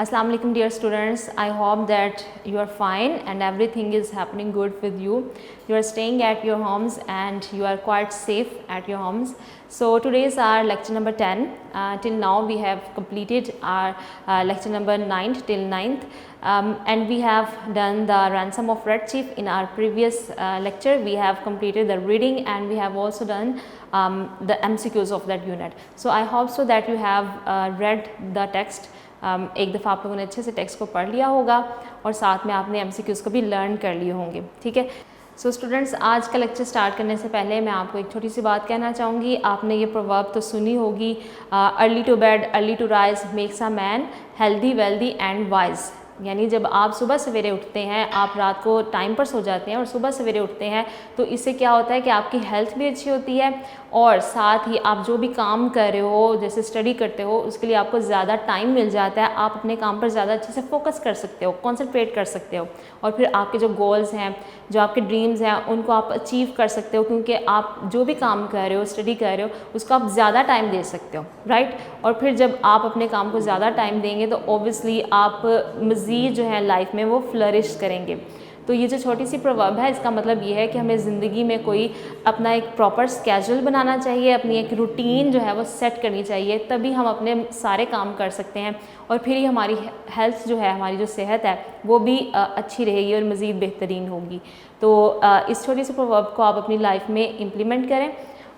Assalamu alaikum dear students, I hope that you are fine and everything is happening good with you. You are staying at your homes and you are quite safe at your homes. So today is our lecture number 10. Till now we have completed our lecture number 9 till 9th and we have done the ransom of Red Chief in our previous lecture. We have completed the reading and we have also done the MCQs of that unit. So I hope so that you have read the text. एक दफ़ा आप लोगों ने अच्छे से text को पढ़ लिया होगा और साथ में आपने MCQs को भी लर्न कर लिए होंगे, ठीक है। सो स्टूडेंट्स, आज का लेक्चर स्टार्ट करने से पहले मैं आपको एक छोटी सी बात कहना चाहूँगी। आपने ये प्रोवर्ब तो सुनी होगी, early to bed early to rise makes a man healthy wealthy and wise. यानी जब आप सुबह सवेरे उठते हैं, आप रात को टाइम पर सो जाते हैं और सुबह सवेरे उठते हैं तो इससे क्या होता है कि आपकी हेल्थ भी अच्छी होती है और साथ ही आप जो भी काम कर रहे हो, जैसे स्टडी करते हो, उसके लिए आपको ज़्यादा टाइम मिल जाता है। आप अपने काम पर ज़्यादा अच्छे से फोकस कर सकते हो, कॉन्सेंट्रेट कर सकते हो और फिर आपके जो गोल्स हैं, जो आपके ड्रीम्स हैं, उनको आप अचीव कर सकते हो क्योंकि आप जो भी काम कर रहे हो, स्टडी कर रहे हो, उसको आप ज़्यादा टाइम दे सकते हो, राइट। और फिर जब आप अपने काम को ज़्यादा टाइम देंगे तो ऑब्वियसली आप मज़ीद जो है लाइफ में वो फ्लरिश करेंगे। तो ये जो छोटी सी प्रोवर्ब है, इसका मतलब ये है कि हमें ज़िंदगी में कोई अपना एक प्रॉपर स्केड्यूल बनाना चाहिए, अपनी एक रूटीन जो है वो सेट करनी चाहिए, तभी हम अपने सारे काम कर सकते हैं और फिर ही हमारी हेल्थ जो है, हमारी जो सेहत है वो भी अच्छी रहेगी और मज़ीद बेहतरीन होगी। तो इस छोटी सी प्रोवर्ब को आप अपनी लाइफ में इम्प्लीमेंट करें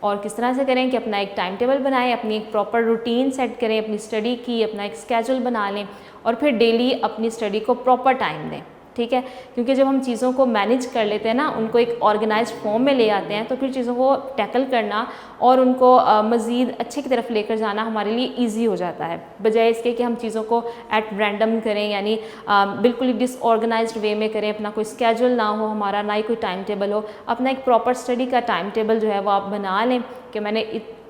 और किस तरह से करें कि अपना एक टाइम टेबल बनाएं, अपनी एक प्रॉपर रूटीन सेट करें, अपनी स्टडी की अपना एक स्केड्यूल बना लें और फिर डेली अपनी स्टडी को प्रॉपर टाइम दें, ठीक है। क्योंकि जब हम चीज़ों को मैनेज कर लेते हैं ना, उनको एक ऑर्गेनाइज्ड फॉर्म में ले आते हैं, तो फिर चीज़ों को टैकल करना और उनको मज़ीद अच्छे की तरफ लेकर जाना हमारे लिए इजी हो जाता है, बजाय इसके कि हम चीज़ों को एट रैंडम करें, यानी बिल्कुल ही डिसऑर्गेनाइज्ड वे में करें, अपना कोई स्केड्यूल ना हो हमारा, ना ही कोई टाइम टेबल हो। अपना एक प्रॉपर स्टडी का टाइम टेबल जो है वो आप बना लें कि मैंने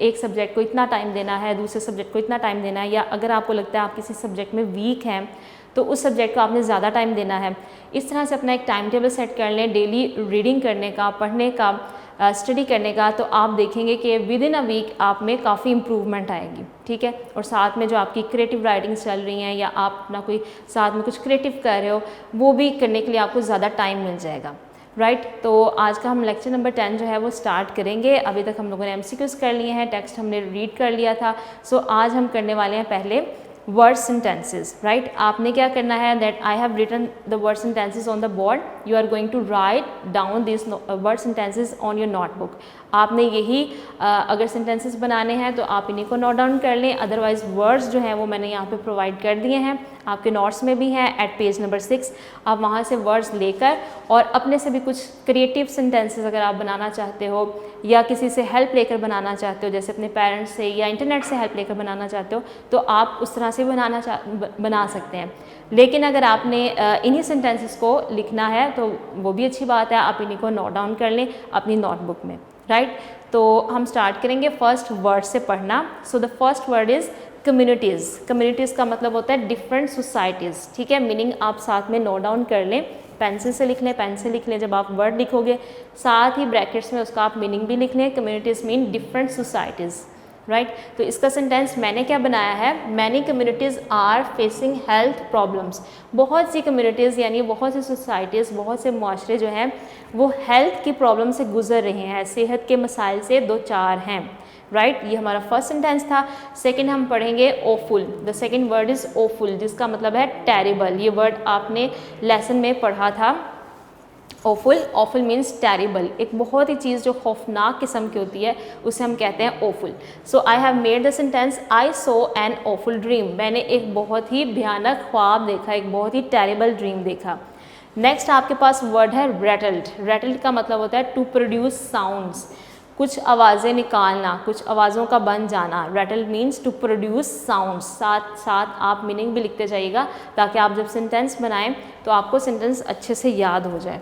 एक सब्जेक्ट को इतना टाइम देना है, दूसरे सब्जेक्ट को इतना टाइम देना है, या अगर आपको लगता है आप किसी सब्जेक्ट में वीक हैं तो उस सब्जेक्ट को आपने ज़्यादा टाइम देना है। इस तरह से अपना एक टाइम टेबल सेट कर लें डेली रीडिंग करने का, पढ़ने का, स्टडी करने का, तो आप देखेंगे कि विद इन अ वीक आप में काफ़ी इम्प्रूवमेंट आएगी, ठीक है। और साथ में जो आपकी क्रिएटिव राइटिंग्स चल रही हैं या आप अपना कोई साथ में कुछ क्रिएटिव कर रहे हो, वो भी करने के लिए आपको ज़्यादा टाइम मिल जाएगा, राइट। तो आज का हम लेक्चर नंबर 10 जो है वो स्टार्ट करेंगे। अभी तक हम लोगों ने MCQs कर लिए हैं, टेक्स्ट हमने रीड कर लिया था। सो आज हम करने वाले हैं पहले वर्ड सेंटेंसेस, राइट। आपने क्या करना है, that I have written the word sentences on the board, you are going to write down this word sentences on your notebook. आपने यही अगर सेंटेंसेस बनाने हैं तो आप इन्हीं को नोट डाउन कर लें, अदरवाइज वर्ड्स जो हैं वो मैंने यहाँ पे प्रोवाइड कर दिए हैं, आपके नोट्स में भी हैं एट पेज नंबर 6। आप वहाँ से वर्ड्स लेकर और अपने से भी कुछ क्रिएटिव सेंटेंसेस अगर आप बनाना चाहते हो या किसी से हेल्प लेकर बनाना चाहते हो, जैसे अपने पेरेंट्स से या इंटरनेट से हेल्प लेकर बनाना चाहते हो, तो आप उस तरह से बना सकते हैं। लेकिन अगर आपने इन्हीं सेंटेंसेस को लिखना है तो वो भी अच्छी बात है, आप इन्हीं को नोट डाउन कर लें अपनी नोटबुक में, राइट। तो हम स्टार्ट करेंगे फर्स्ट वर्ड से पढ़ना। So the first word is communities. Communities का मतलब होता है डिफरेंट सोसाइटीज़, ठीक है। मीनिंग आप साथ में नोट डाउन कर लें, पेंसिल से लिख लें, पेन से लिख लें। जब आप वर्ड लिखोगे साथ ही ब्रैकेट्स में उसका आप मीनिंग भी लिख लें। Communities mean different societies, right. तो इसका सेंटेंस मैंने क्या बनाया है, many communities are facing health problems. बहुत सी कम्युनिटीज़ यानी बहुत सी सोसाइटीज़, बहुत से मुआशरे जो हैं वो हेल्थ की प्रॉब्लम से गुजर रहे हैं, सेहत के मसाइल से दो चार हैं, राइट। ये हमारा फर्स्ट सेंटेंस था। सेकंड हम पढ़ेंगे awful. The second word is awful, जिसका मतलब है टेरिबल। ये वर्ड आपने लेसन में पढ़ा था, ओफुल। ओफुल मीन्स टेरिबल, एक बहुत ही चीज़ जो खौफनाक किस्म की होती है उसे हम कहते हैं awful. So I have made the sentence I saw an awful dream. मैंने एक बहुत ही भयानक ख्वाब देखा, एक बहुत ही टेरिबल ड्रीम देखा। नेक्स्ट आपके पास वर्ड है रेटल्ड। रेटल्ड का मतलब होता है टू प्रोड्यूस साउंड्स, कुछ आवाज़ें निकालना, कुछ आवाज़ों का बन जाना। Rattled means to produce sounds. साथ साथ आप मीनिंग भी लिखते जाइएगा ताकि आप जब सेंटेंस बनाएं तो आपको सेंटेंस अच्छे से याद हो जाए।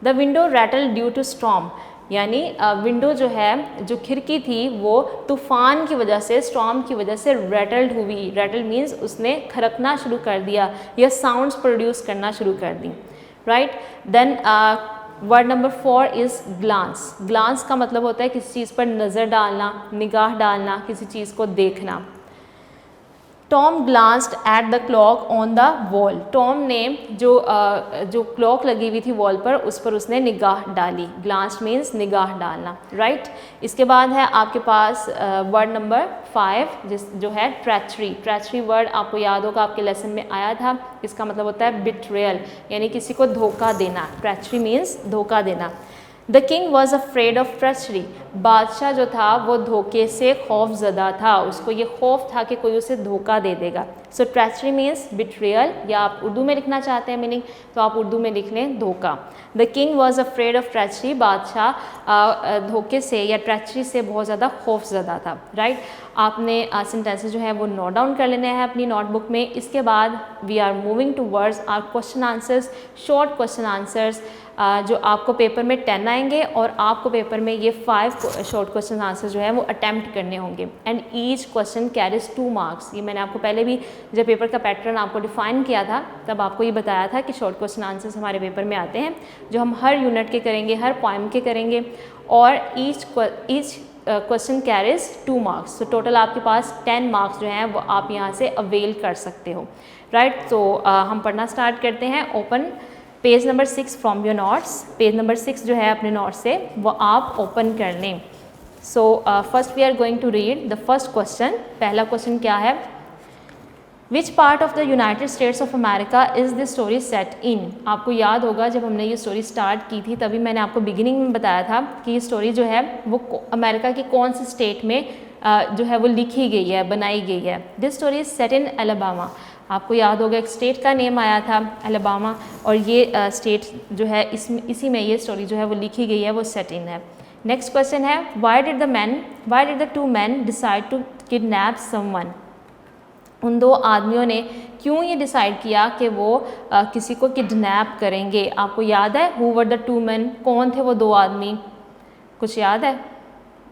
The window rattle due to storm, यानी विंडो जो है, जो खिड़की थी, वो तूफ़ान की वजह से, स्टॉर्म की वजह से रैटल्ड हुई। रैटल मीन्स उसने खरकना शुरू कर दिया या साउंड्स प्रोड्यूस करना शुरू कर दी, right. Then word number 4 is glance. Glance का मतलब होता है किसी चीज़ पर नज़र डालना, निगाह डालना, किसी चीज़ को देखना। Tom glanced at the clock on the wall. Tom ने जो क्लॉक लगी हुई थी वॉल पर उसने निगाह डाली। ग्लांस्ड मीन्स निगाह डालना, राइट। इसके बाद है आपके पास वर्ड नंबर 5 जो है ट्रैचरी। ट्रैचरी वर्ड आपको याद होगा, आपके लेसन में आया था। इसका मतलब होता है बिट्रेयल, यानी किसी को धोखा देना। ट्रैचरी मीन्स धोखा देना। The king was afraid of treachery. बादशाह जो था वो धोखे से खौफजदा था, उसको ये खौफ था कि कोई उसे धोखा दे देगा। सो ट्रैचरी मीन्स बिट्रेयल, या आप उर्दू में लिखना चाहते हैं मीनिंग तो आप उर्दू में लिख लें धोखा। The king was afraid of treachery, बादशाह धोखे से या ट्रैचरी से बहुत ज़्यादा खौफजदा था, राइट। आपने सेंटेंसेस जो है वो नोट डाउन कर लेने हैं अपनी नोटबुक में। इसके बाद we are moving towards our question answers, short question answers जो आपको पेपर में 10 आएंगे और आपको पेपर में ये 5 शॉर्ट क्वेश्चन आंसर जो है वो अटैम्प्ट करने होंगे। And each question carries 2 marks. ये मैंने आपको पहले भी जब पेपर का पैटर्न आपको डिफाइन किया था तब आपको ये बताया था कि शॉर्ट क्वेश्चन आंसर्स हमारे पेपर में आते हैं जो हम हर यूनिट के करेंगे, हर पोएम के करेंगे, और ईच क्वेश्चन कैरीज 2 मार्क्स। तो टोटल आपके पास 10 मार्क्स जो हैं वो आप यहाँ से अवेल कर सकते हो, राइट। तो हम पढ़ना स्टार्ट करते हैं। Open page number 6 from your notes. Page number 6 जो है अपने नोट्स से वो आप ओपन कर लें। So first we are going to read the first question. पहला क्वेश्चन क्या है? Which part of the United States of America is this story set in? आपको याद होगा जब हमने ये स्टोरी स्टार्ट की थी तभी मैंने आपको बिगिनिंग में बताया था कि ये स्टोरी जो है वो अमेरिका की कौन सी स्टेट में जो है वो लिखी गई है, बनाई गई है। This story is set in Alabama. आपको याद होगा एक स्टेट का नेम आया था अलाबामा, और ये स्टेट जो है इसी में ये स्टोरी जो है वो लिखी गई है, वो सेट इन है। नेक्स्ट क्वेश्चन है why did the 2 men decide to kidnap someone? उन 2 आदमियों ने क्यों ये डिसाइड किया कि वो किसी को किडनैप करेंगे? आपको याद है हु वर द 2 men? कौन थे वो 2 आदमी? कुछ याद है?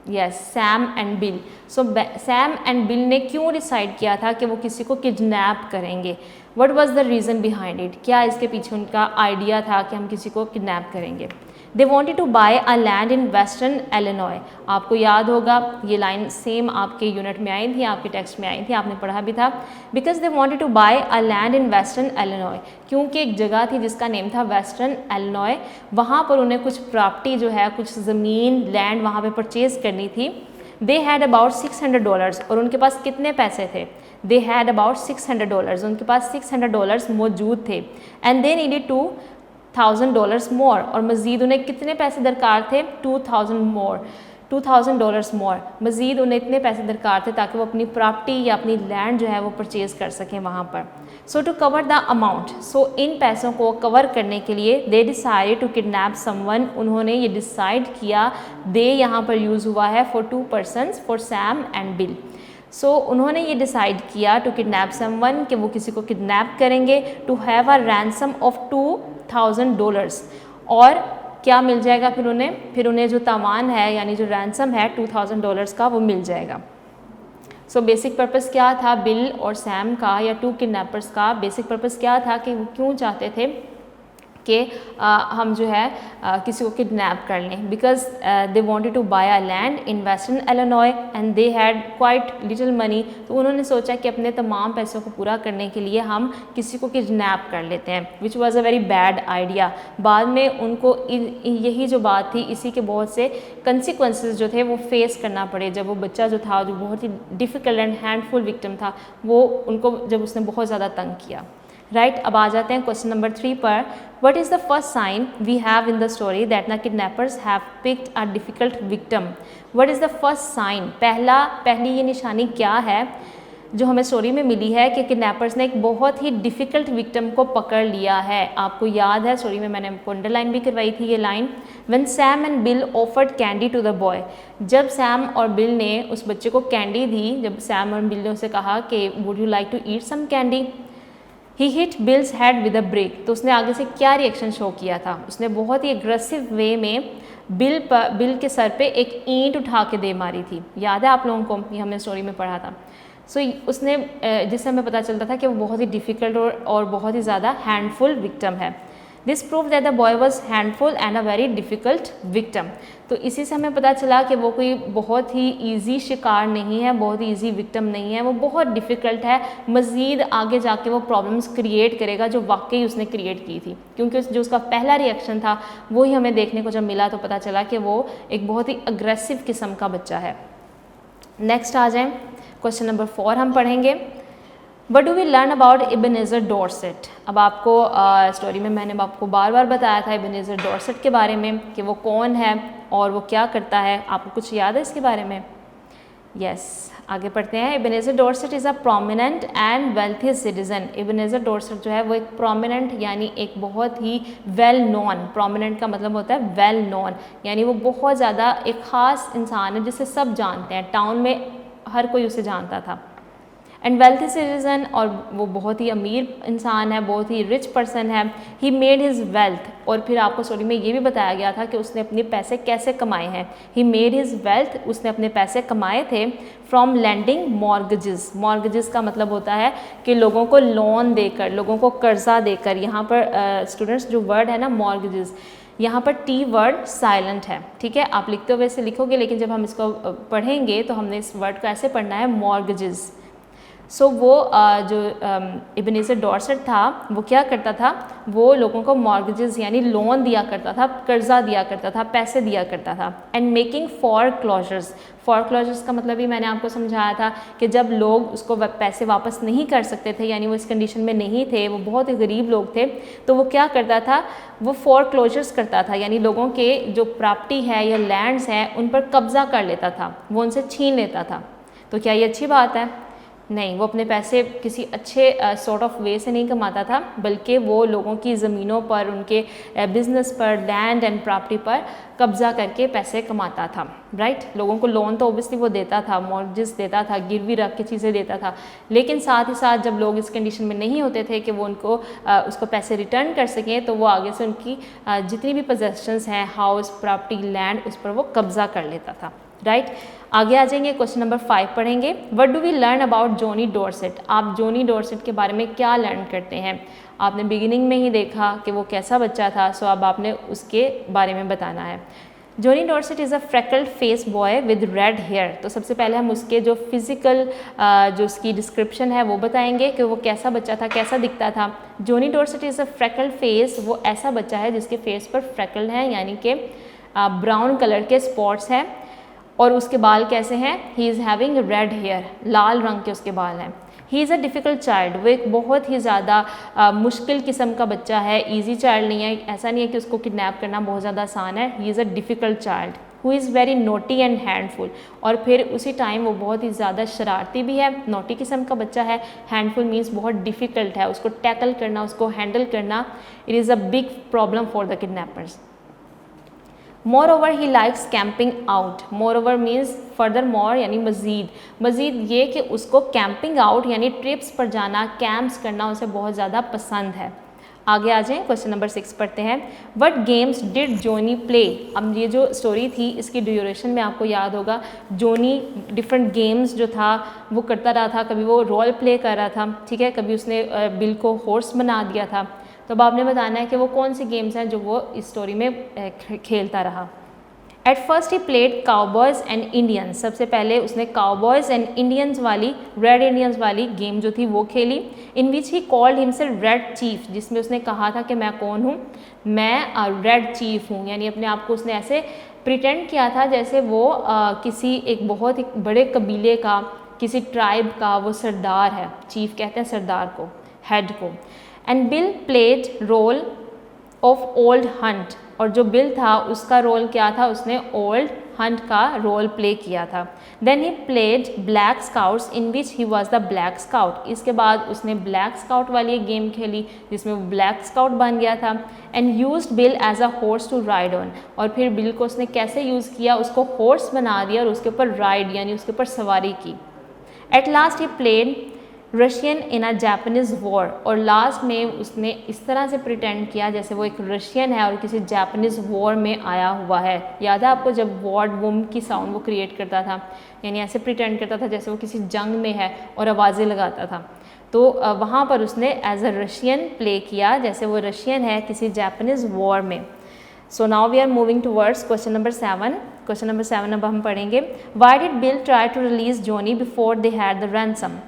Yes, Sam and Bill. So Sam and bill ने क्यों डिसाइड किया था कि वो किसी को किडनैप करेंगे? What was the reason behind it? क्या इसके पीछे उनका आइडिया था कि हम किसी को किडनैप करेंगे? They wanted to buy a land in western Illinois. आपको याद होगा ये लाइन सेम आपके यूनिट में आई थी, आपके टेक्स्ट में आई थी, आपने पढ़ा भी था। Because they wanted to buy a land in western Illinois, क्योंकि एक जगह थी जिसका नेम था वेस्टर्न इलिनॉय। वहाँ पर उन्हें कुछ प्रॉपर्टी जो है, कुछ ज़मीन, लैंड वहाँ पर परचेज़ करनी थी। दे हैड अबाउट $600, और उनके पास कितने पैसे थे? दे हैड अबाउट $600, उनके पास $600 मौजूद थे। एंड दे नीडेड $2,000 मोर, और मज़ीद उन्हें कितने पैसे दरकार थे? $2,000 मोर। मज़ीद उन्हें इतने पैसे दरकार थे ताकि वो अपनी प्रॉपर्टी या अपनी लैंड जो है वो परचेज़ कर सकें वहाँ पर। So to cover the amount, so इन पैसों को कवर करने के लिए they decide to kidnap someone, उन्होंने ये डिसाइड किया। दे यहाँ पर यूज़ हुआ है for 2 persons, for Sam and Bill. So उन्होंने ये डिसाइड किया टू किडनैप समवन, कि वो किसी को किडनैप करेंगे। To have a ransom of $2,000, और क्या मिल जाएगा फिर उन्हें जो तावान है यानी जो रैंसम है $2,000 का वो मिल जाएगा। सो बेसिक पर्पस क्या था बिल और सैम का, या 2 किडनैपर्स का बेसिक पर्पस क्या था कि वो क्यों चाहते थे कि हम जो है किसी को किडनैप कर लें? Because they wanted to buy a land in western Illinois and they had quite little money. तो उन्होंने सोचा कि अपने तमाम पैसों को पूरा करने के लिए हम किसी को किडनैप कर लेते हैं, which was a very bad idea. बाद में उनको यही जो बात थी, इसी के बहुत से कंसिक्वेंसेस जो थे वो फेस करना पड़े। जब वो बच्चा जो था, जो बहुत ही डिफ़िकल्ट एंड हैंडफुल विक्टिम था, वो उनको जब उसने बहुत ज़्यादा तंग किया, राइट। अब आ जाते हैं क्वेश्चन नंबर 3 पर। What is the first sign we have in the story that the kidnappers have picked a difficult victim? What is the first sign? पहली ये निशानी क्या है जो हमें स्टोरी में मिली है कि किडनैपर्स ने एक बहुत ही डिफ़िकल्ट विक्टिम को पकड़ लिया है? आपको याद है स्टोरी में मैंने आपको अंडरलाइन भी करवाई थी ये line. When Sam and Bill offered candy to the boy, जब सैम और बिल ने उस बच्चे को कैंडी दी, जब सैम और बिल ने उसे कहा कि would you like to eat some candy? He hit Bill's head with a brick, तो उसने आगे से क्या रिएक्शन शो किया था? उसने बहुत ही एग्रेसिव वे में बिल के सर पे एक ईंट उठा के दे मारी थी। याद है आप लोगों को? ये हमने स्टोरी में पढ़ा था। सो उसने जिससे हमें पता चलता था कि वो बहुत ही डिफ़िकल्ट और बहुत ही ज़्यादा हैंडफुल विक्टिम है। This prove that the boy was handful and a very difficult victim. तो इसी से हमें पता चला कि वो कोई बहुत ही ईजी शिकार नहीं है, बहुत ही ईजी विक्टम नहीं है, वो बहुत डिफ़िकल्ट है, मज़ीद आगे जाके वो प्रॉब्लम्स क्रिएट करेगा जो वाकई उसने क्रिएट की थी, क्योंकि जो उसका पहला रिएक्शन था वो ही हमें देखने को जब मिला तो पता चला कि वो एक बहुत ही अग्रेसिव किस्म का बच्चा है। नेक्स्ट आ जाएं, क्वेश्चन नंबर 4 हम पढ़ेंगे। What do we learn about Ebenezer Dorset. अब आपको स्टोरी में मैंने आपको बार बार बताया था इबनेज़र डॉर्सेट के बारे में कि वो कौन है और वो क्या करता है, आपको कुछ याद है इसके बारे में? यस, आगे पढ़ते हैं। Ebenezer Dorset is a prominent and wealthy citizen. Ebenezer Dorset जो है वो एक प्रोमिनेंट यानी एक बहुत ही वेल नोन, प्रोमिनेंट का मतलब होता है वेल नोन, यानी वो बहुत ज़्यादा एक ख़ास इंसान है जिसे सब जानते हैं, टाउन में हर कोई उसे जानता था। एंड वेल्थी सिटीज़न, और वो बहुत ही अमीर इंसान है, बहुत ही रिच पर्सन है। ही मेड हिज वेल्थ, और फिर आपको स्टोरी में ये भी बताया गया था कि उसने अपने पैसे कैसे कमाए हैं। ही मेड हिज वेल्थ, उसने अपने पैसे कमाए थे फ्रॉम लैंडिंग मॉर्गेजेस। मॉर्गेजेस का मतलब होता है कि लोगों को लोन देकर, लोगों को कर्जा देकर। यहाँ पर स्टूडेंट्स जो वर्ड है ना मॉर्गेजेस, यहाँ पर टी वर्ड साइलेंट है, ठीक है, आप लिखते हुए ऐसे लिखोगे, लेकिन जब हम इसको पढ़ेंगे तो हमने इस वर्ड को ऐसे पढ़ना है मॉर्गेजेस। सो वो जो इबनेज़र डॉर्सेट था वो क्या करता था, वो लोगों को मॉर्गेजेस यानी लोन दिया करता था, कर्जा दिया करता था, पैसे दिया करता था। एंड मेकिंग फॉरक्लोजर्स, फॉरक्लोजर्स का मतलब भी मैंने आपको समझाया था कि जब लोग उसको पैसे वापस नहीं कर सकते थे, यानी वो इस कंडीशन में नहीं थे, वो बहुत ही गरीब लोग थे, तो वो क्या करता था, वो फॉरक्लोजर्स करता था, यानी लोगों के जो प्रॉपर्टी है या लैंड्स हैं उन पर कब्जा कर लेता था, वो उनसे छीन लेता था। तो क्या ये अच्छी बात है? नहीं, वो अपने पैसे किसी अच्छे सॉर्ट ऑफ वे से नहीं कमाता था, बल्कि वो लोगों की ज़मीनों पर, उनके बिज़नेस पर, लैंड एंड प्रॉपर्टी पर कब्ज़ा करके पैसे कमाता था, राइट। लोगों को लोन तो ओबियसली वो देता था, मॉर्गेज देता था, गिरवी रख के चीज़ें देता था, लेकिन साथ ही साथ जब लोग इस कंडीशन में नहीं होते थे कि वो उनको उसको पैसे रिटर्न कर सकें, तो वो आगे से उनकी जितनी भी पोजेशंस हैं, हाउस, प्रॉपर्टी, लैंड, उस पर वो कब्ज़ा कर लेता था, राइट। आगे आ जाएंगे, क्वेश्चन नंबर 5 पढ़ेंगे। What do we learn about Johnny Dorset. आप जॉनी डॉर्सेट के बारे में क्या लर्न करते हैं? आपने बिगिनिंग में ही देखा कि वो कैसा बच्चा था, सो अब आपने उसके बारे में बताना है। Johnny Dorset is a freckled face boy with red hair. तो सबसे पहले हम उसके जो फिज़िकल जो उसकी डिस्क्रिप्शन है वो बताएंगे कि वो कैसा बच्चा था, कैसा दिखता था। Johnny Dorset is a freckled face, वो ऐसा बच्चा है जिसके फेस पर फ्रैकल्ड हैं, यानी कि ब्राउन कलर के स्पॉट्स हैं, और उसके बाल कैसे हैं, he is having red hair, लाल रंग के उसके बाल हैं। He is a difficult child, वो एक बहुत ही ज़्यादा मुश्किल किस्म का बच्चा है, ईजी चाइल्ड नहीं है, ऐसा नहीं है कि उसको किडनैप करना बहुत ज़्यादा आसान है। ही is a difficult child who is very naughty and handful, और फिर उसी टाइम वो बहुत ही ज़्यादा शरारती भी है, नोटी किस्म का बच्चा है। हैंडफुल मीन्स बहुत डिफ़िकल्ट है, उसको टैकल करना, उसको हैंडल करना, it is a big problem for the kidnappers. More he likes camping out. More over means further more यानी मज़ीद, मज़ीद ये कि उसको कैंपिंग आउट यानी ट्रिप्स पर जाना, कैंप्स करना उसे बहुत ज़्यादा पसंद है। आगे आ जाएं, क्वेश्चन नंबर 6 पढ़ते हैं। What games did Johnny play. अब ये जो स्टोरी थी इसकी ड्यूरेशन में आपको याद होगा, जॉनी डिफरेंट गेम्स जो था वो करता रहा था। कभी वो रोल प्ले कर रहा था, ठीक है, कभी उसने बिल को हॉर्स बना दिया था। तो अब आपने बताना है कि वो कौन सी गेम्स हैं जो वो इस स्टोरी में खेलता रहा। At first he played cowboys and Indians. सबसे पहले उसने काउबॉयज़ एंड इंडियंस वाली, रेड इंडियंस वाली गेम जो थी वो खेली। In which he called himself red chief, जिसमें उसने कहा था कि मैं कौन हूँ, मैं रेड चीफ हूँ, यानी अपने आप को उसने ऐसे प्रिटेंड किया था जैसे वो किसी एक बहुत ही बड़े कबीले का, किसी ट्राइब का वो सरदार है। चीफ कहते हैं सरदार को, हेड को। And Bill played role of Old Hunt, और जो बिल था उसका रोल क्या था, उसने ओल्ड हंट का रोल प्ले किया था। Then he played Black Scouts in which he was the Black Scout. इसके बाद उसने ब्लैक स्काउट वाली एक गेम खेली जिसमें वो ब्लैक स्काउट बन गया था। And used Bill as a horse to ride on, और फिर बिल को उसने कैसे यूज़ किया, उसको हॉर्स बना दिया और उसके ऊपर राइड यानी उसके ऊपर सवारी की। At last he played Russian in a Japanese war, और लास्ट में उसने इस तरह से प्रिटेंड किया जैसे वो एक रशियन है और किसी जापानीज़ वॉर में आया हुआ है। याद है आपको, जब वॉर बूम की साउंड वो क्रिएट करता था, यानी ऐसे प्रिटेंड करता था जैसे वो किसी जंग में है और आवाज़ें लगाता था। तो वहाँ पर उसने एज अ रशियन प्ले किया जैसे वो रशियन है किसी जापानीज़ वॉर में। So now we are moving towards question number 7। Question number 7 अब हम पढ़ेंगे, why did Bill try to release Johnny before they had the ransom.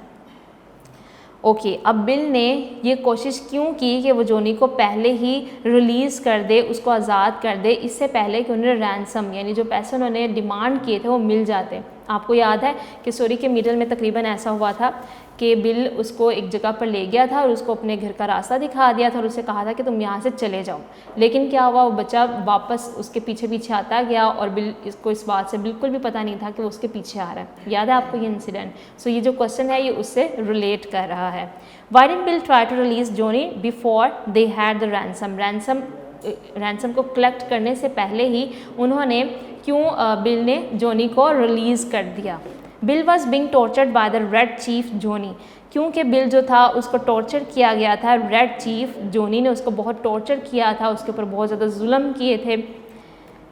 Okay, अब बिल ने ये कोशिश क्यों की कि वो जॉनी को पहले ही रिलीज़ कर दे, उसको आज़ाद कर दे, इससे पहले कि उन्हें रैंसम यानी जो पैसे उन्होंने डिमांड किए थे वो मिल जाते। आपको याद है कि स्टोरी के मिडल में तकरीबन ऐसा हुआ था कि बिल उसको एक जगह पर ले गया था और उसको अपने घर का रास्ता दिखा दिया था और उसे कहा था कि तुम यहाँ से चले जाओ। लेकिन क्या हुआ, वो बच्चा वापस उसके पीछे पीछे आता गया और बिल इसको इस बात से बिल्कुल भी पता नहीं था कि वो उसके पीछे आ रहा है। याद है आपको ये इंसिडेंट? सो ये जो क्वेश्चन है ये उससे रिलेट कर रहा है। Why did Bill try to release Johnny before they had the ransom. Ransom को कलेक्ट करने से पहले ही उन्होंने क्यों बिल ने जॉनी को रिलीज़ कर दिया। Bill was being tortured by the red chief Johnny, क्योंकि बिल जो था उसको टॉर्चर किया गया था। रेड चीफ जॉनी ने उसको बहुत टॉर्चर किया था, उसके ऊपर बहुत ज़्यादा जुल्म किए थे।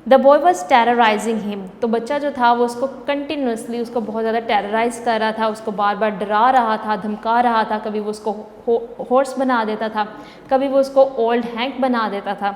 The boy was terrorising him, तो बच्चा जो था वो उसको कंटिन्यूसली उसको बहुत ज़्यादा टेरराइज कर रहा था, उसको बार बार डरा रहा था, धमका रहा था। कभी वो उसको हॉर्स बना देता था, कभी वो उसको ओल्ड हैंक बना देता था।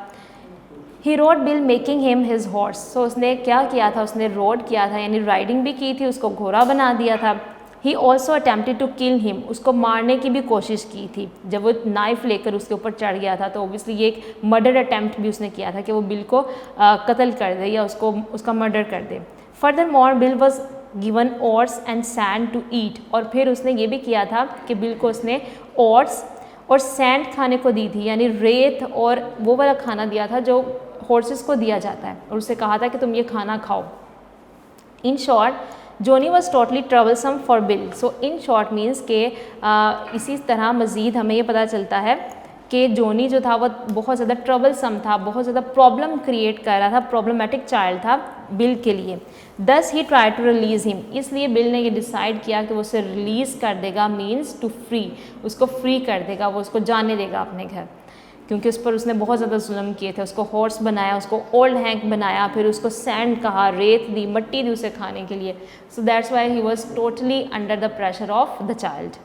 He rode Bill making him his horse, so उसने क्या किया था, उसने रोड किया था यानी राइडिंग भी की थी, उसको घोड़ा बना दिया था। He also attempted to kill him, उसको मारने की भी कोशिश की थी। जब वो नाइफ लेकर उसके ऊपर चढ़ गया था तो ओबियसली ये एक मर्डर अटैम्प्ट भी उसने किया था कि वो बिल को कत्ल कर दे या उसका मर्डर कर दे। Furthermore Bill was given oats and sand to eat, और फिर उसने ये भी किया था कि बिल को उसने ओट्स और सैंड खाने को दी थी, यानी रेत और वो वाला खाना दिया था जो हॉर्सेस को दिया जाता है, और उससे कहा था कि तुम ये खाना खाओ। In short Johnny was totally troublesome for bill. So in short means के इसी तरह मज़ीद हमें ये पता चलता है कि जॉनी जो था वो बहुत ज़्यादा ट्रबलसम था, बहुत ज़्यादा प्रॉब्लम क्रिएट कर रहा था, प्रॉब्लमेटिक चाइल्ड था बिल के लिए। दस ही ट्राई टू रिलीज़ हिम, इसलिए बिल ने ये डिसाइड किया कि वो उसे रिलीज़ कर देगा, मीन्स टू फ्री, उसको फ्री कर देगा, वो उसको जाने देगा अपने घर, क्योंकि उस पर उसने बहुत ज़्यादा जुल्म किए थे। उसको हॉर्स बनाया, उसको ओल्ड हैंक बनाया, फिर उसको सैंड कहा, रेत दी, मट्टी दी उसे खाने के लिए। So that's why he was totally under the pressure of the child.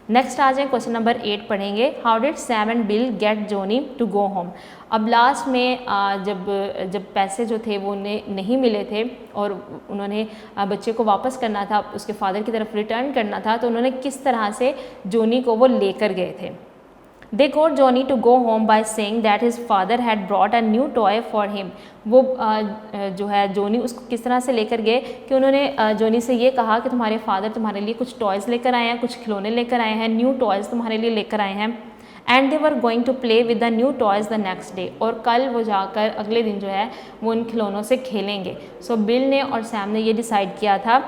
Next आ जाए, क्वेश्चन नंबर 8 पढ़ेंगे। How did Sam and Bill get Johnny to go home. अब लास्ट में जब पैसे जो थे वो उन्हें नहीं मिले थे और उन्होंने बच्चे को वापस करना था, उसके फादर की तरफ रिटर्न करना था, तो उन्होंने किस तरह से जॉनी को वो लेकर गए थे। They got Johnny to go home by saying that his father had brought a new toy for him. वो जो है जॉनी उसको किस तरह से लेकर गए कि उन्होंने जॉनी से ये कहा कि तुम्हारे फादर तुम्हारे लिए कुछ टॉयज़ लेकर आए हैं, कुछ खिलौने लेकर आए हैं, न्यू टॉयज़ तुम्हारे लिए लेकर आए हैं। And they were going to play with the new toys the next day, और कल वो जाकर अगले दिन जो है वो उन खिलौनों से खेलेंगे। सो बिल ने और सैम ने ये डिसाइड किया था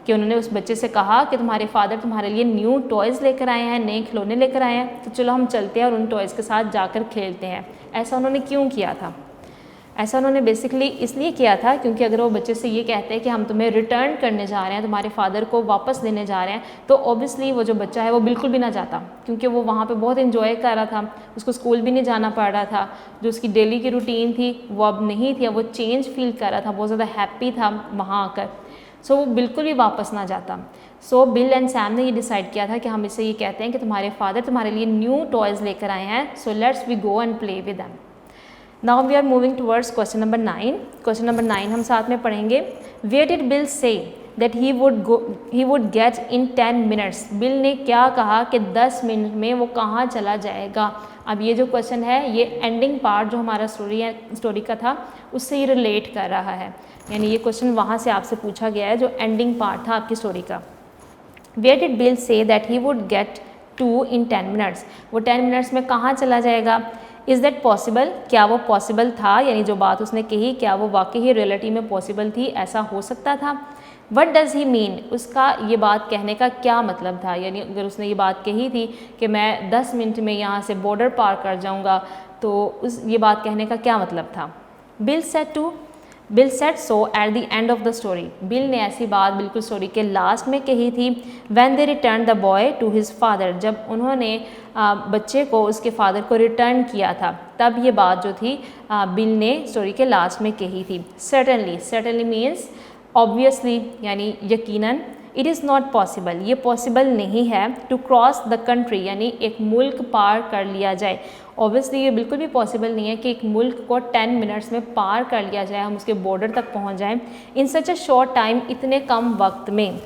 कि उन्होंने उस बच्चे से कहा कि तुम्हारे फादर तुम्हारे लिए न्यू टॉयज़ लेकर आए हैं, नए खिलौने लेकर आए हैं, तो चलो हम चलते हैं और उन टॉयज़ के साथ जाकर खेलते हैं। ऐसा उन्होंने क्यों किया था? ऐसा उन्होंने बेसिकली इसलिए किया था क्योंकि अगर वो बच्चे से ये कहते हैं कि हम तुम्हें रिटर्न करने जा रहे हैं, तुम्हारे फादर को वापस देने जा रहे हैं, तो ऑब्वियसली वो जो बच्चा है वो बिल्कुल भी ना जाता, क्योंकि वो वहाँ पे बहुत इन्जॉय कर रहा था, उसको स्कूल भी नहीं जाना पड़ रहा था, जो उसकी डेली की रूटीन थी वो अब नहीं थी, अब वो चेंज फील कर रहा था, बहुत ज़्यादा हैप्पी था वहाँ आकर। सो वो बिल्कुल भी वापस ना जाता। सो बिल एंड सैम ने ये डिसाइड किया था कि हम इसे ये कहते हैं कि तुम्हारे फादर तुम्हारे लिए न्यू टॉयज़ लेकर आए हैं, so let's we go and play with them. Now we are moving towards question number 9। Question number 9 हम साथ में पढ़ेंगे। Where did Bill say that he would get in 10 minutes. Bill ने क्या कहा कि 10 मिनट में वो कहाँ चला जाएगा। अब ये जो क्वेश्चन है ये एंडिंग पार्ट जो हमारा स्टोरी का था उससे ये रिलेट कर रहा है, यानी ये क्वेश्चन वहाँ से आपसे पूछा गया है जो एंडिंग पार्ट था आपकी स्टोरी का। Where did Bill say that he would get to in 10 minutes. वो 10 मिनट्स में कहाँ चला जाएगा। इज़ दैट पॉसिबल, क्या वो पॉसिबल था, यानी जो बात उसने कही क्या वो वाकई ही रियलिटी में पॉसिबल थी, ऐसा हो सकता था। वट डज़ ही मीन, उसका ये बात कहने का क्या मतलब था, यानी अगर उसने ये बात कही थी कि मैं 10 मिनट में यहाँ से बॉर्डर पार कर जाऊँगा, तो ये बात कहने का क्या मतलब था। Bill said to Bill said so at the end of the story. Bill ने ऐसी बात बिल्कुल स्टोरी के लास्ट में कही थी। When they return the boy to his father, जब उन्होंने बच्चे को उसके फादर को रिटर्न किया था, तब ये बात जो थी बिल ने स्टोरी के लास्ट में कही थी। सर्टनली, सर्टनली मीन्स ऑब्वियसली, यानी यकीनन। इट इज़ नॉट पॉसिबल, ये पॉसिबल नहीं है टू क्रॉस द कंट्री, यानी एक मुल्क पार कर लिया जाए। ऑब्वियसली ये बिल्कुल भी पॉसिबल नहीं है कि एक मुल्क को 10 मिनट्स में पार कर लिया जाए, हम उसके बॉर्डर तक पहुंच जाएं इन सच अ शॉर्ट टाइम, इतने कम वक्त में।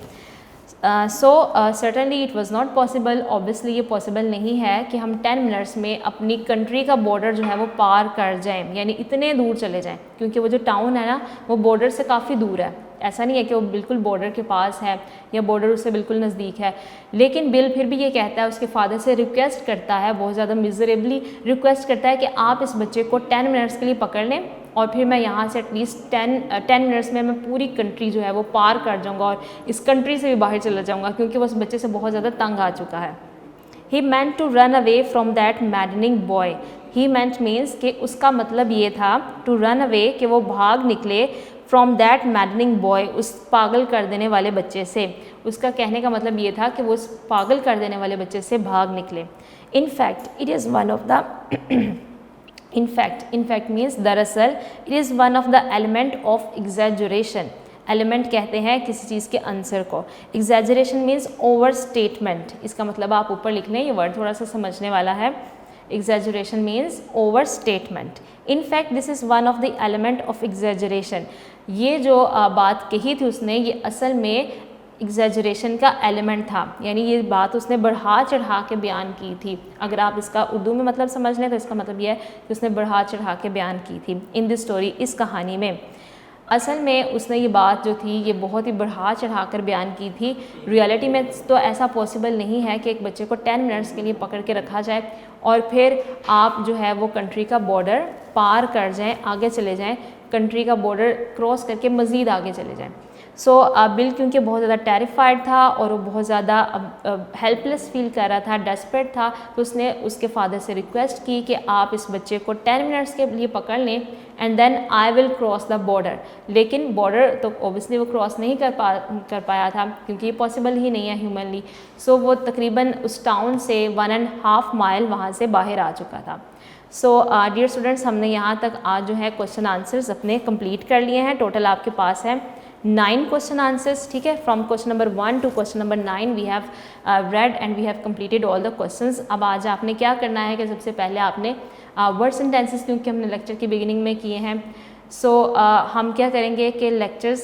So certainly it was not possible, obviously ये पॉसिबल नहीं है कि हम 10 मिनट्स में अपनी कंट्री का बॉर्डर जो है वो पार कर जाएं, यानी इतने दूर चले जाएं, क्योंकि वो जो टाउन है ना वो बॉर्डर से काफ़ी दूर है। ऐसा नहीं है कि वो बिल्कुल बॉर्डर के पास है या बॉर्डर उससे बिल्कुल नज़दीक है। लेकिन बिल फिर भी ये कहता है, उसके फादर से रिक्वेस्ट करता है, बहुत ज़्यादा मिजरेबली रिक्वेस्ट करता है कि आप इस बच्चे को 10 मिनट्स के लिए पकड़ लें और फिर मैं यहाँ से एटलीस्ट 10 मिनट्स में मैं पूरी कंट्री जो है वो पार कर जाऊँगा और इस कंट्री से भी बाहर चला जाऊँगा, क्योंकि वो उस बच्चे से बहुत ज़्यादा तंग आ चुका है। He meant to run away from that maddening boy. He meant means कि उसका मतलब ये था टू रन अवे, कि वो भाग निकले फ्रॉम दैट मैडनिंग बॉय, उस पागल कर देने वाले बच्चे से। उसका कहने का मतलब ये था कि वो उस पागल कर देने वाले बच्चे से भाग निकले। In fact it is one of the in fact means दरअसल, it is one of the element of exaggeration. Element कहते हैं किसी चीज़ के आंसर को। Exaggeration means over statement. इसका मतलब आप ऊपर लिख लें, ये वर्ड थोड़ा सा समझने वाला है। Exaggeration means over statement. In fact this is one of the element of exaggeration. ये जो बात कही थी उसने, ये असल में एग्जैजरेशन का एलिमेंट था, यानी ये बात उसने बढ़ा चढ़ा के बयान की थी। अगर आप इसका उर्दू में मतलब समझ लें तो इसका मतलब यह है कि उसने बढ़ा चढ़ा के बयान की थी इन दिस स्टोरी, इस कहानी में। असल में उसने ये बात जो थी ये बहुत ही बढ़ा चढ़ा कर बयान की थी। रियलिटी में तो ऐसा पॉसिबल नहीं है कि एक बच्चे को 10 मिनट्स के लिए पकड़ के रखा जाए और फिर आप जो है वो कंट्री का बॉर्डर पार कर जाएं, आगे चले जाएं, कंट्री का बॉर्डर क्रॉस करके मज़ीद आगे चले जाएं। सो बिल क्योंकि बहुत ज़्यादा टेरिफाइड था और वो बहुत ज़्यादा हेल्पलेस फील कर रहा था, डेस्परेट था, तो उसने उसके फादर से रिक्वेस्ट की कि आप इस बच्चे को 10 मिनट्स के लिए पकड़ लें and then I will cross the border. लेकिन बॉर्डर तो ऑब्वियसली वो क्रॉस नहीं कर पाया था, क्योंकि ये पॉसिबल ही नहीं है ह्यूमनली। सो वो तकरीबन उस टाउन से 1.5 माइल वहाँ से बाहर आ चुका था। सो डियर स्टूडेंट्स, हमने यहाँ तक आज जो है क्वेश्चन आंसर्स अपने कंप्लीट कर लिए हैं। टोटल आपके पास है 9 क्वेश्चन आंसर्स, ठीक है। From question number 1 to question number 9 we have read and we have completed all the questions. अब आज आपने क्या करना है कि सबसे पहले आपने वर्ड सेंटेंसेस, क्योंकि हमने लेक्चर की बिगिनिंग में किए हैं, सो हम क्या करेंगे कि लेक्चर्स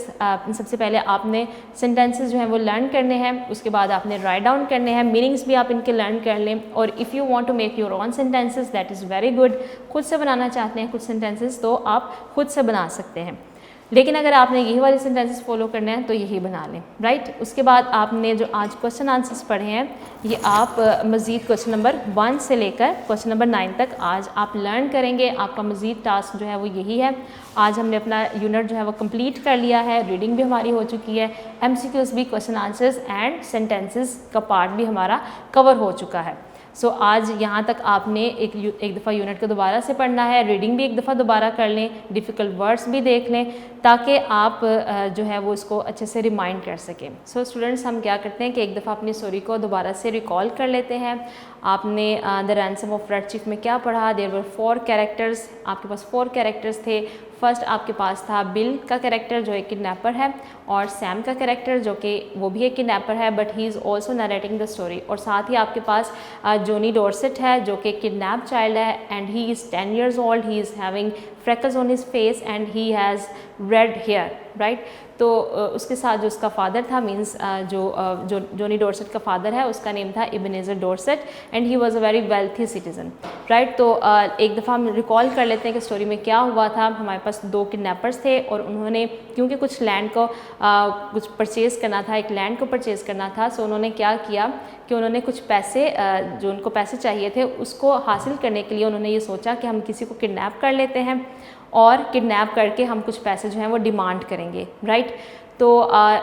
सबसे पहले आपने सेंटेंसेस जो हैं वो लर्न करने हैं, उसके बाद आपने राइट डाउन करने हैं, मीनिंग्स भी आप इनके लर्न कर लें। और if you want to make your own sentences that is very good. खुद से बनाना चाहते हैं कुछ सेंटेंसेस तो आप खुद से बना सकते हैं, लेकिन अगर आपने यही वाले सेंटेंसेस फॉलो करने हैं तो यही बना लें, राइट। उसके बाद आपने जो आज क्वेश्चन आंसर्स पढ़े हैं ये आप मज़ीद क्वेश्चन नंबर 1 से लेकर क्वेश्चन नंबर 9 तक आज आप लर्न करेंगे। आपका मज़ीद टास्क जो है वो यही है। आज हमने अपना यूनिट जो है वो कंप्लीट कर लिया है, रीडिंग भी हमारी हो चुकी है, MCQs भी, क्वेश्चन आंसर्स एंड सेंटेंसेस का पार्ट भी हमारा कवर हो चुका है। सो आज यहाँ तक आपने एक दफ़ा यूनिट को दोबारा से पढ़ना है, रीडिंग भी एक दफ़ा दोबारा कर लें, डिफ़िकल्ट वर्ड्स भी देख लें, ताकि आप जो है वो इसको अच्छे से रिमाइंड कर सकें। सो स्टूडेंट्स, हम क्या करते हैं कि एक दफ़ा अपनी स्टोरी को दोबारा से रिकॉल कर लेते हैं। आपने the ransom of red chief में क्या पढ़ा? देयर वर 4 कैरेक्टर्स, आपके पास 4 कैरेक्टर्स थे। फर्स्ट आपके पास था बिल का कैरेक्टर जो एक किडनैपर है, और सैम का कैरेक्टर जो कि वो भी एक किडनैपर है but he is also narrating the story. और साथ ही आपके पास जोनी डॉर्सेट है जो कि किडनैप चाइल्ड है and he is 10 years old, he is having freckles on his face and he has red hair, right। तो उसके साथ जो उसका फादर था, मीन्स जो जोनी डॉर्सेट का फादर है उसका नेम था Ebenezer Dorset and he was a very wealthy citizen, right. तो एक दफ़ा हम रिकॉल कर लेते हैं कि स्टोरी में क्या हुआ था। हमारे पास 2 किडनैपर्स थे और उन्होंने क्योंकि कुछ लैंड को कुछ परचेज़ करना था, एक लैंड को परचेज़ करना था, सो उन्होंने क्या किया कि उन्होंने कुछ पैसे जो उनको पैसे चाहिए थे उसको हासिल करने के लिए उन्होंने ये सोचा कि हम किसी को किडनैप कर लेते हैं और किडनैप करके हम कुछ पैसे जो हैं वो डिमांड करेंगे, राइट। तो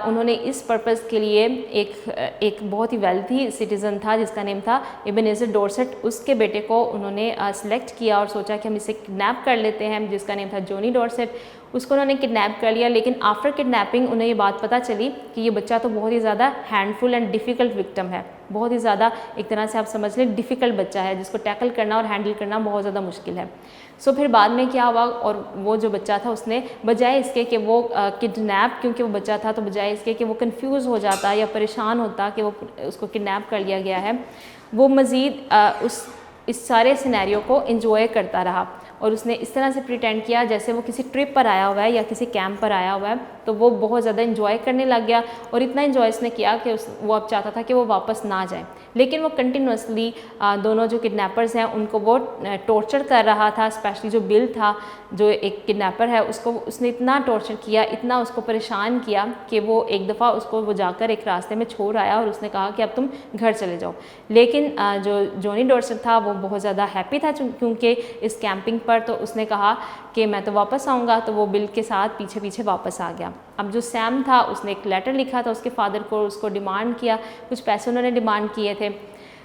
उन्होंने इस पर्पज़ के लिए एक बहुत ही वेल्थी सिटीज़न था जिसका नेम था इबनेज़र डॉर्सेट, उसके बेटे को उन्होंने सिलेक्ट किया और सोचा कि हम इसे किडनैप कर लेते हैं, जिसका नेम था जोनी डॉर्सेट। उसको उन्होंने किडनैप कर लिया। लेकिन आफ्टर किडनैपिंग उन्हें ये बात पता चली कि ये बच्चा तो बहुत ही ज़्यादा हैंडफुल एंड डिफ़िकल्ट विक्टिम है, बहुत ही ज़्यादा एक तरह से आप समझ लें डिफ़िकल्ट बच्चा है जिसको टैकल करना और हैंडल करना बहुत ज़्यादा मुश्किल है। सो फिर बाद में क्या हुआ, और वो जो बच्चा था उसने बजाय इसके कि वो किडनैप, क्योंकि वो बच्चा था तो बजाय इसके कि वो कंफ्यूज हो जाता या परेशान होता कि वो उसको किडनैप कर लिया गया है, वो मज़ीद इस सारे सिनेरियो को एंजॉय करता रहा और उसने इस तरह से प्रिटेंड किया जैसे वो किसी ट्रिप पर आया हुआ है या किसी कैंप पर आया हुआ है। तो वो बहुत ज़्यादा इन्जॉय करने लग गया और इतना इन्जॉय उसने किया कि वो अब चाहता था कि वो वापस ना जाए। लेकिन वो कंटिन्यूसली दोनों जो किडनैपर्स हैं उनको वो टॉर्चर कर रहा था। स्पेशली जो बिल था, जो एक किडनैपर है, उसने इतना टॉर्चर किया, इतना उसको परेशान किया कि वो एक दफ़ा उसको वो जाकर एक रास्ते में छोड़ आया और उसने कहा कि अब तुम घर चले जाओ। लेकिन जो जॉनी डॉर्सेट था वो बहुत ज़्यादा हैप्पी था क्योंकि इस कैंपिंग पर, तो उसने कहा कि मैं तो वापस आऊँगा। तो वो बिल के साथ पीछे पीछे वापस आ गया। अब जो सैम था उसने एक लेटर लिखा था उसके फादर को, उसको डिमांड किया, कुछ पैसे उन्होंने डिमांड किए थे।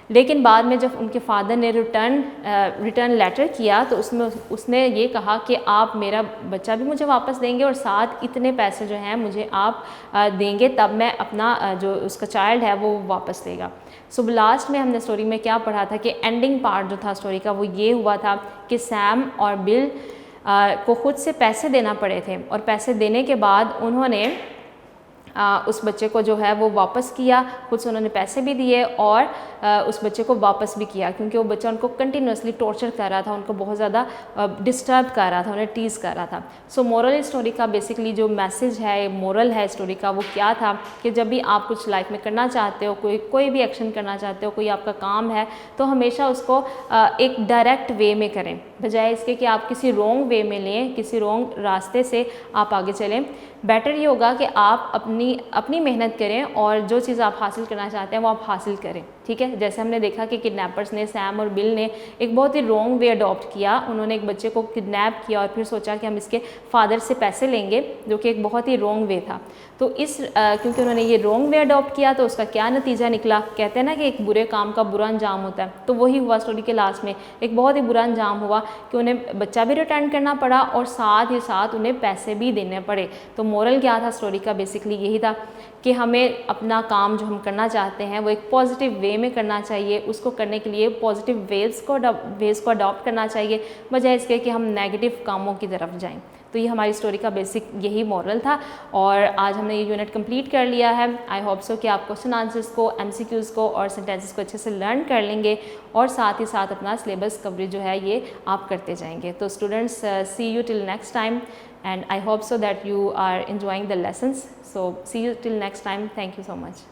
लेकिन बाद में जब उनके फादर ने रिटर्न लेटर किया तो उसमें उसने ये कहा कि आप मेरा बच्चा भी मुझे वापस देंगे और साथ इतने पैसे जो हैं मुझे आप देंगे, तब मैं अपना जो उसका चाइल्ड है वो वापस देगा। सो लास्ट में हमने स्टोरी में क्या पढ़ा था कि एंडिंग पार्ट जो था स्टोरी का वो ये हुआ था कि सैम और बिल को खुद से पैसे देना पड़े थे और पैसे देने के बाद उन्होंने उस बच्चे को जो है वो वापस किया, खुद से उन्होंने पैसे भी दिए और उस बच्चे को वापस भी किया क्योंकि वो बच्चा उनको कंटिन्यूसली टॉर्चर कर रहा था, उनको बहुत ज़्यादा डिस्टर्ब कर रहा था, उन्हें टीज़ कर रहा था। सो मोरल स्टोरी का बेसिकली जो मैसेज है, मोरल है स्टोरी का, वो क्या था कि जब भी आप कुछ लाइफ में करना चाहते हो, कोई भी एक्शन करना चाहते हो, कोई आपका काम है, तो हमेशा उसको एक डायरेक्ट वे में करें, बजाय इसके कि आप किसी रॉन्ग वे में लें, किसी रॉन्ग रास्ते से आप आगे चलें। बेटर ये होगा कि आप अपनी मेहनत करें और जो चीज़ आप हासिल करना चाहते हैं वो आप हासिल करें, ठीक है। जैसे हमने देखा कि किडनैपर्स ने, सैम और बिल ने एक बहुत ही रॉन्ग वे अडॉप्ट किया। उन्होंने एक बच्चे को किडनैप किया और फिर सोचा कि हम इसके फादर से पैसे लेंगे, जो कि एक बहुत ही रॉन्ग वे था। तो क्योंकि उन्होंने ये रॉन्ग वे अडॉप्ट किया तो उसका क्या नतीजा निकला, कहते हैं ना कि एक बुरे काम का बुरा अंजाम होता है, तो वही हुआ स्टोरी के लास्ट में। एक बहुत ही बुरा अंजाम हुआ कि उन्हें बच्चा भी रिटर्न करना पड़ा और साथ ही साथ उन्हें पैसे भी देने पड़े। तो मोरल क्या था स्टोरी का, बेसिकली यही था कि हमें अपना काम जो हम करना चाहते हैं वो एक पॉजिटिव वे में करना चाहिए। उसको करने के लिए पॉजिटिव वेज को अडॉप्ट करना चाहिए, बजाय इसके कि हम नेगेटिव कामों की तरफ जाएं। तो ये हमारी स्टोरी का बेसिक यही मॉरल था और आज हमने ये यूनिट कंप्लीट कर लिया है। आई होप सो कि आप क्वेश्चन आंसर्स को, एमसीक्यूज़ को और सेंटेंसेस को अच्छे से लर्न कर लेंगे और साथ ही साथ अपना सिलेबस कवरेज जो है ये आप करते जाएंगे। तो students, see you till next time and I hope so that you are enjoying the lessons. So see you till next time. Thank you so much.